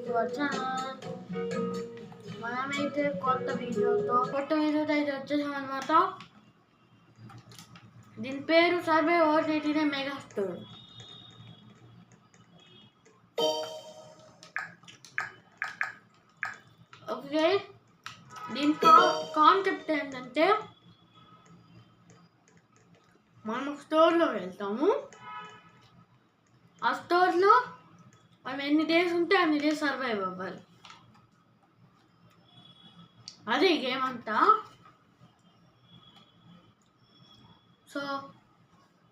To our channel. మనమైతే కొత్త వీడియోతో అయితే వచ్చేసామన్నమాట. దీని పేరు survey OTT mega store. Okay, దీని కాన్సెప్ట్ ఏంటంటే మనం స్టోర్లో వెళ్తాము. ఆ స్టోర్లో మనం ఎన్ని డేస్ ఉంటే అన్ని డేస్ సర్వైవ్ అవ్వాలి. అదే గేమ్ అంతా. So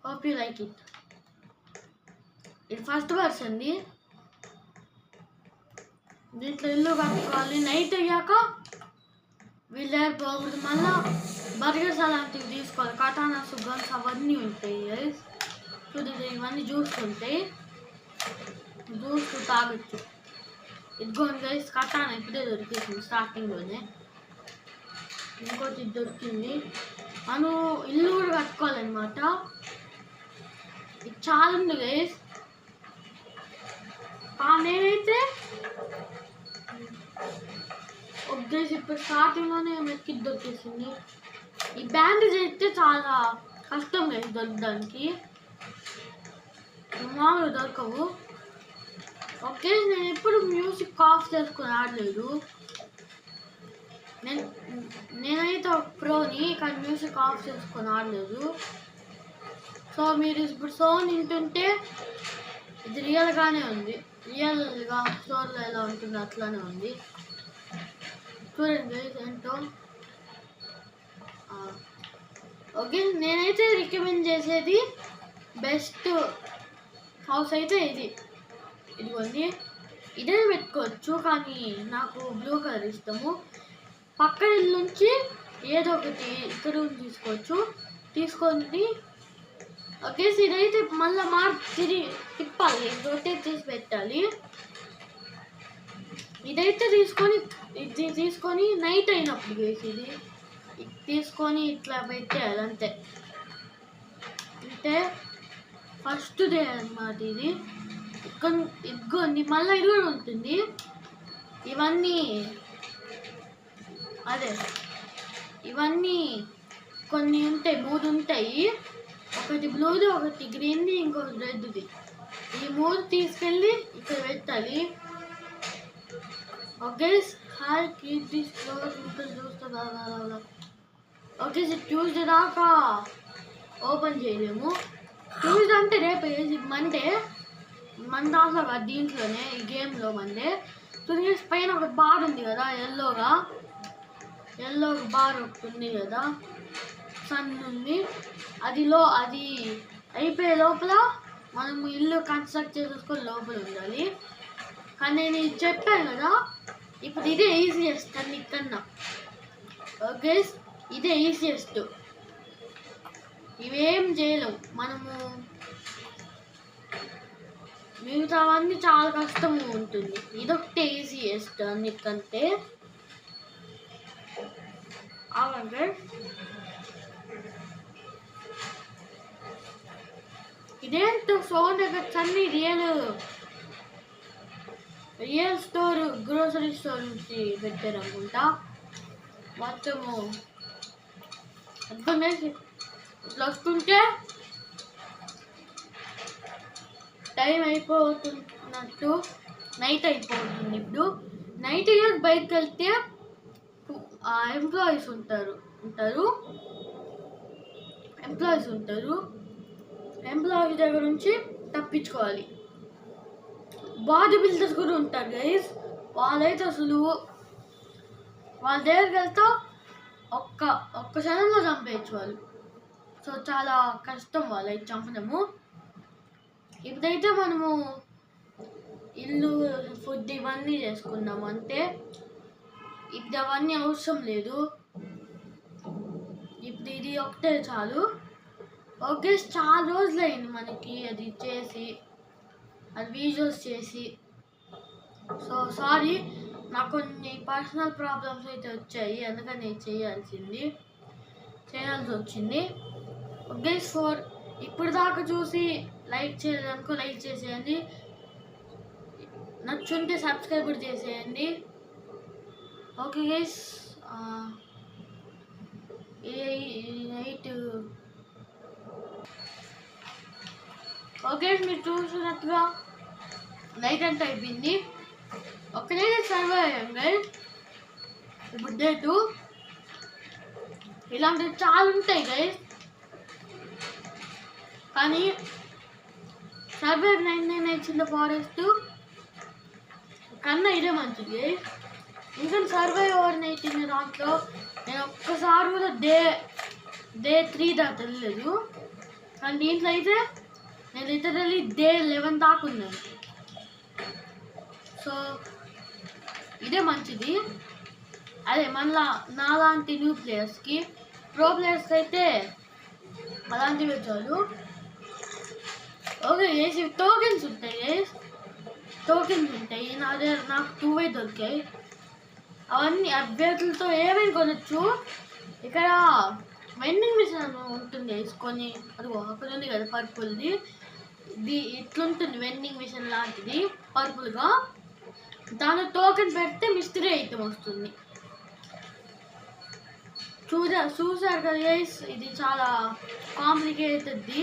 hope you like it. ఇది ఫస్ట్ వర్షన్ది. దీంట్లో ఇల్లు కట్టుకోవాలి. నైట్ అయ్యాక వీళ్ళ దగ్గర పోకూడదు. మళ్ళీ బర్గర్స్ అలాంటివి తీసుకోవాలి. కటానాస్, గన్స్ అవన్నీ ఉంటాయి. చూడండి, ఇవన్నీ జ్యూస్ ఉంటాయి. జ్యూస్ తాగొచ్చు. ఇదిగోండి గైస్, కటానా ఇప్పుడే దొరికేసింది స్టార్టింగ్లోనే. ఇంకోటి దొరికింది. మనం ఇల్లు కూడా కట్టుకోవాలన్నమాట. ఇది చాలా ఉంది గైస్. నేనైతే గైస్ ఇప్పుడు స్టార్టింగ్లోనే మెక్కి దొరికేసింది. ఈ బ్యాండేజ్ అయితే చాలా కష్టం గైస్ దొరకడానికి. మామూలు దొరకవు. ఓకే, నేను ఎప్పుడు మ్యూజిక్ ఆఫ్ చేసుకుని ఆడలేదు. నేనైతే ఒక ప్రోని, కానీ మ్యూజిక్ ఆఫ్ చేసుకొని ఆడలేదు. సో మీరు ఇప్పుడు సౌండ్ వింటుంటే ఇది రియల్గానే ఉంది. రియల్గా స్టోర్లో ఎలా ఉంటుంది అట్లానే ఉంది. చూడండి ఏంటో. ఓకే, నేనైతే రికమెండ్ చేసేది బెస్ట్ హౌస్ అయితే ఇదిగోండి. ఇదే పెట్టుకోవచ్చు, కానీ నాకు బ్లూ కలర్ ఇష్టము. పక్కన ఇల్లు నుంచి ఏదో ఒకటి ఇక్కడ తీసుకోవచ్చు. తీసుకొని ఓకే, ఇదైతే మళ్ళీ తిప్పాలి, రొటేట్ చేసి పెట్టాలి. ఇదైతే తీసుకొని నైట్ అయినప్పుడు వేసి ఇది తీసుకొని ఇట్లా పెట్టేయాలి అంతే. అంటే ఫస్ట్ డే అన్నమాట ఇది. ఇదిగోండి, మళ్ళీ ఇది కూడా ఉంటుంది. ఇవన్నీ కొన్ని ఉంటాయి, 3 ఉంటాయి. ఒకటి బ్లూది, ఒకటి గ్రీన్ది, ఇంకొకటి రెడ్ది. ఈ 3 తీసుకెళ్ళి ఇక్కడ పెట్టాలి. ఓకే, ఓకే, ట్యూస్డే దాకా ఓపెన్ చేయలేము. ట్యూస్డే అంటే రేపు మండే. మన దాంట్లో దీంట్లోనే ఈ గేమ్లో మండే. పైన ఒక బార్ ఉంది కదా, ఎల్లో బార్ ఒకటి ఉంది కదా, సన్ ఉంది. అది అయిపోయే లోపల మనం ఇల్లు కన్స్ట్రక్ట్ చేసేసుకొని లోపల ఉండాలి. కానీ నేను చెప్పాను కదా, ఇప్పుడు ఇదే ఈజియెస్ట్ అన్నికన్నా. ఓకే, ఇదే ఈజియెస్ట్. ఇవేం చేయలేము మనము. మిగతావన్నీ చాలా కష్టంగా ఉంటుంది. ఇదొకటే ఈజియెస్ట్ అన్నిటికంటే. అలాగే ఇదేంటో సౌండ్ ఎఫెక్ట్స్ అన్ని రియల్ స్టోర్, గ్రోసరీ స్టోర్ నుంచి పెట్టారు అనుకుంటా. మొత్తము ఇట్లా వస్తుంటే టైం అయిపోతున్నట్టు, నైట్ అయిపోతుంది. ఇప్పుడు నైట్ బయటకు వెళ్తే ఎంప్లాయీస్ ఉంటారు. ఎంప్లాయీస్ దగ్గర నుంచి తప్పించుకోవాలి. బాడీ బిల్డర్స్ కూడా ఉంటారు గైస్. వాళ్ళైతే అసలు వాళ్ళ దగ్గరికి వెళ్తా ఒక్క క్షణంలో చంపేయచ్చు వాళ్ళు. సో చాలా కష్టం వాళ్ళైతే చంపడము. ఇప్పుడైతే మనము ఇల్లు, ఫుడ్ ఇవన్నీ చేసుకున్నాము అంటే ఇప్పుడు అవన్నీ అవసరం లేదు. ఇప్పుడు ఇది ఒకటే చాలు. ఓకే, చాలా రోజులు అయింది మనకి అది వీడియోస్ చేసి. సో సారీ, నాకు కొన్ని పర్సనల్ ప్రాబ్లమ్స్ అయితే వచ్చాయి, అందుకని నేను చేయాల్సి వచ్చింది. ఓకే, ఇప్పుడు దాకా చూసి లైక్ చేయలేదనుకో లైక్ చేసేయండి. నచ్చుంటే సబ్స్క్రైబ్ కూడా చేసేయండి. ఓకే గైస్, నైట్ ఓకే మీరు చూసినట్టుగా నైట్ అంతా అయిపోయింది. ఒక్కడైతే సర్వే అయ్యాం గైస్. ఇప్పుడు డే 2. ఇలాంటివి చాలా ఉంటాయి గైస్, కానీ survive 99 nights in the forest కన్నా ఇదే మంచిది గైస్. ఇంకా సర్వైవ్ ఓవర్ నైట్ ఇన్ దాంట్లో నేను ఒక్కసారి కూడా డే 3 దాకా వెళ్ళలేదు. కానీ దీంట్లో అయితే నేను లిటరల్లీ డే 11 దాకా ఉన్నాను. సో ఇదే మంచిది. అదే మళ్ళా నాలాంటి న్యూ ప్లేయర్స్కి, ప్రో ప్లేయర్స్కి అయితే అలాంటివి చాలు. ఓకే గైస్, ఇవి టోకెన్స్ ఉంటాయి గైస్, టోకెన్స్ ఉంటాయి. నాకు 2 దొరికాయి. అవన్నీ అభ్యర్థులతో ఏమైనా కొనొచ్చు. ఇక్కడ వెండింగ్ మిషన్ ఉంటుంది గైస్, కొన్ని అదిగో అక్కడ ఉంది కదా పర్పుల్ది. ఇట్లుంటుంది వెండింగ్ మిషన్ లాంటిది పర్పుల్గా. దాని టోకెన్ పెడితే మిస్టరీ ఐటమ్ వస్తుంది. చూసారు కదా గైస్, ఇది చాలా కాంప్లికేటెడ్ది.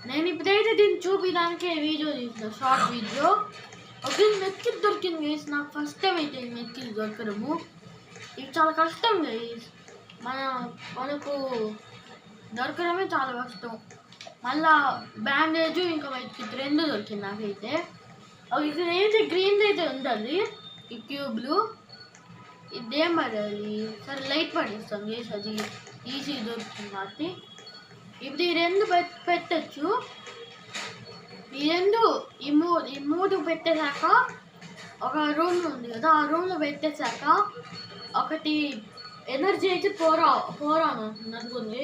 నేను ఇప్పుడైతే దీన్ని చూపించడానికి వీడియో తీసిన, షార్ట్ వీడియో. ఓకే, మెట్కిట్ దొరికింది గైస్. నాకు ఫస్ట్ టైం అయితే మెట్కిట్ దొరకడము. ఇది చాలా కష్టం గైస్, మనకు దొరకడమే చాలా కష్టం. మళ్ళా బ్యాండేజ్ ఇంకా మెట్కిట్ 2 దొరికింది నాకైతే. ఇక్కడ అయితే గ్రీన్ అయితే ఉండాలి ఈ క్యూబ్లు. ఇదేం పడాలి, సరే లైట్ పడేస్తాం గైస్, అది ఈజీ దొరుకుతుంది కాబట్టి. ఇప్పుడు ఈ 2 పెట్టచ్చు. ఈ 3 పెట్టేశాక ఒక రూమ్ ఉంది కదా, ఆ రూమ్లో పెట్టేశాక ఒకటి ఎనర్జీ అయితే పోరాను అనుకుంది.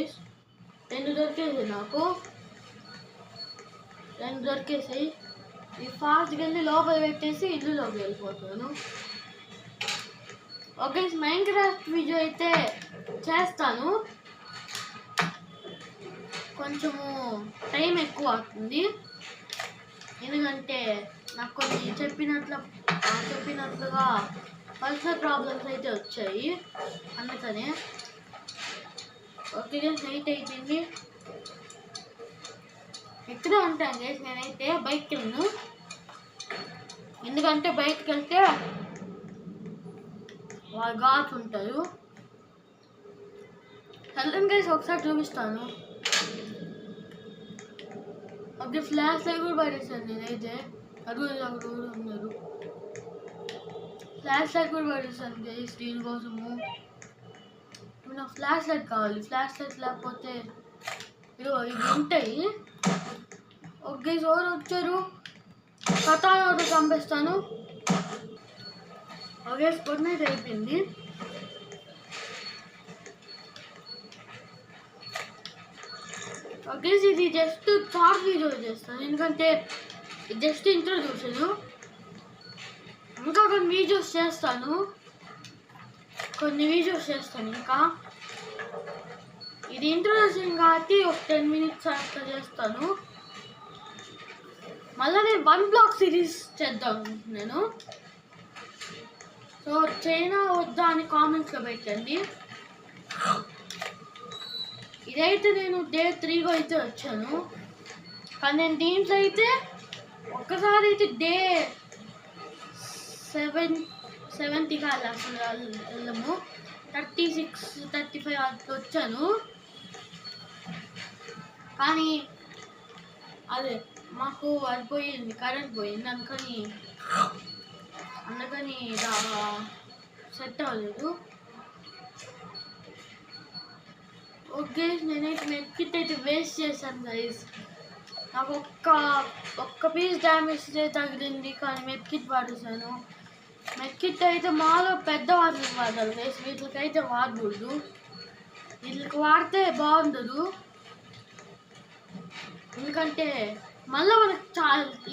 2 దొరికేసాయి నాకు, 2 దొరికేసాయి. ఇది ఫాస్ట్గా వెళ్ళి లోపల పెట్టేసి ఇల్లులోకి వెళ్ళిపోతాను. ఓకే, మైన్క్రాఫ్ట్ వీడియో అయితే చేస్తాను. కొంచెము టైం ఎక్కువ అవుతుంది, ఎందుకంటే నాకు కొన్ని చెప్పినట్లుగా పర్సనల్ ప్రాబ్లమ్స్ అయితే వచ్చాయి, అందుకనే. ఓకే గైస్, నైట్ అయిపోయింది. ఇక్కడే ఉంటాను గైస్, నేనైతే బయటకు వెళ్ళను. ఎందుకంటే బయటకు వెళ్తే వాళ్ళు గాడ్స్ ఉంటారు. హెల్త్ గైస్ ఒకసారి చూపిస్తాను. ఓకే, ఫ్లాష్ లైట్ కూడా పడేసాను నేనైతే. అడుగు ఉన్నారు, ఫ్లాష్ లైట్ కూడా పడేసాను గైస్ దీనికోసము. ఇప్పుడు నాకు ఫ్లాష్ లైట్ కావాలి. ఫ్లాష్ లైట్ లేకపోతే ఇవి ఉంటాయి. ఓకే, ఎవరు వచ్చారు? కథాను చంపేస్తాను. ఓకే, స్పోర్ట్ నైట్ అయిపోయింది. ఓకే, ఇది జస్ట్ షార్ట్ వీడియో చేస్తాను, ఎందుకంటే జస్ట్ ఇంట్రొడ్యూషన్. ఇంకా కొన్ని వీడియోస్ చేస్తాను ఇంకా. ఇది ఇంట్రొడ్యూషన్ కాబట్టి ఒక 10 minutes అట్లా చేస్తాను. మళ్ళీ నేను 1 block సిరీస్ చేద్దాం నేను. సో చైనా వద్దా అని కామెంట్స్లో పెట్టండి. ఇదైతే నేను డే 3 అయితే వచ్చాను, కానీ నేను దీంట్లో అయితే ఒక్కసారి అయితే డే 70 కాదు అసలు వెళ్ళము, 36, 35 అట్లా వచ్చాను. కానీ అదే మాకు అది పోయింది, కరెంట్ పోయింది, అందుకని సెట్ అవ్వలేదు. ఓకే, నేనైతే మెట్కిట్ అయితే వేస్ట్ చేశాను గైస్. నాకు ఒక్క పీస్ డ్యామేజ్ తగిలింది, కానీ మెట్కిట్ వాడేసాను. మెట్కిట్ అయితే మాలో పెద్ద వాటికి వాడాలి గైస్, వీటికైతే వాడకూడదు. వీటికి వాడితే బాగుండదు, ఎందుకంటే మళ్ళీ మనకు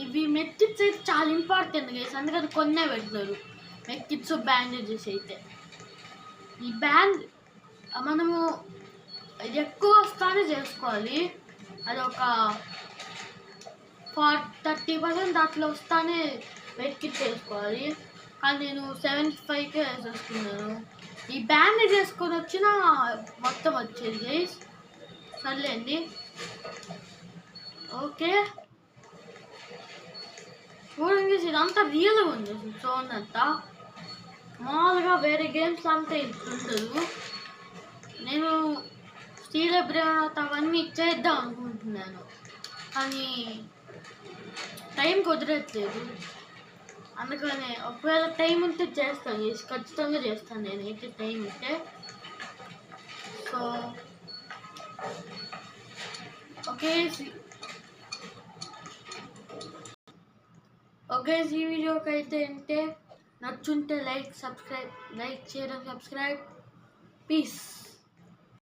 ఇవి మెట్కిట్స్ అయితే చాలా ఇంపార్టెంట్ గైస్, అందుకని కొన్నే పెడతారు మెట్కిట్స్, బ్యాండేజెస్ అయితే. ఈ మనము ఇది ఎక్కువ వస్తానే చేసుకోవాలి. అది ఒక 30% అట్లా వస్తానే వెతికి చేసుకోవాలి. కానీ నేను 75కే వేసేసుకున్నాను. ఈ బ్యాండేజ్ వేసుకొని వచ్చినా మొత్తం వచ్చేది గైస్. సర్లేండి, ఓకే. చూడండి ఇదంతా రియల్గా ఉంది చూడండి అంతా. మామూలుగా వేరే గేమ్స్ అంతా ఉండదు. నేను స్టీల్ బ్రేన్ అవన్నీ చేద్దాం అనుకుంటున్నాను, కానీ టైం కుదరట్లేదు. అందుకనే ఒకవేళ టైం ఉంటే చేస్తాను, ఖచ్చితంగా చేస్తాను నేనైతే టైం ఉంటే. సో ఓకే ఓకే, ఈ వీడియోకి అయితే అంటే నచ్చుంటే లైక్ చేయడం సబ్స్క్రైబ్. పీస్.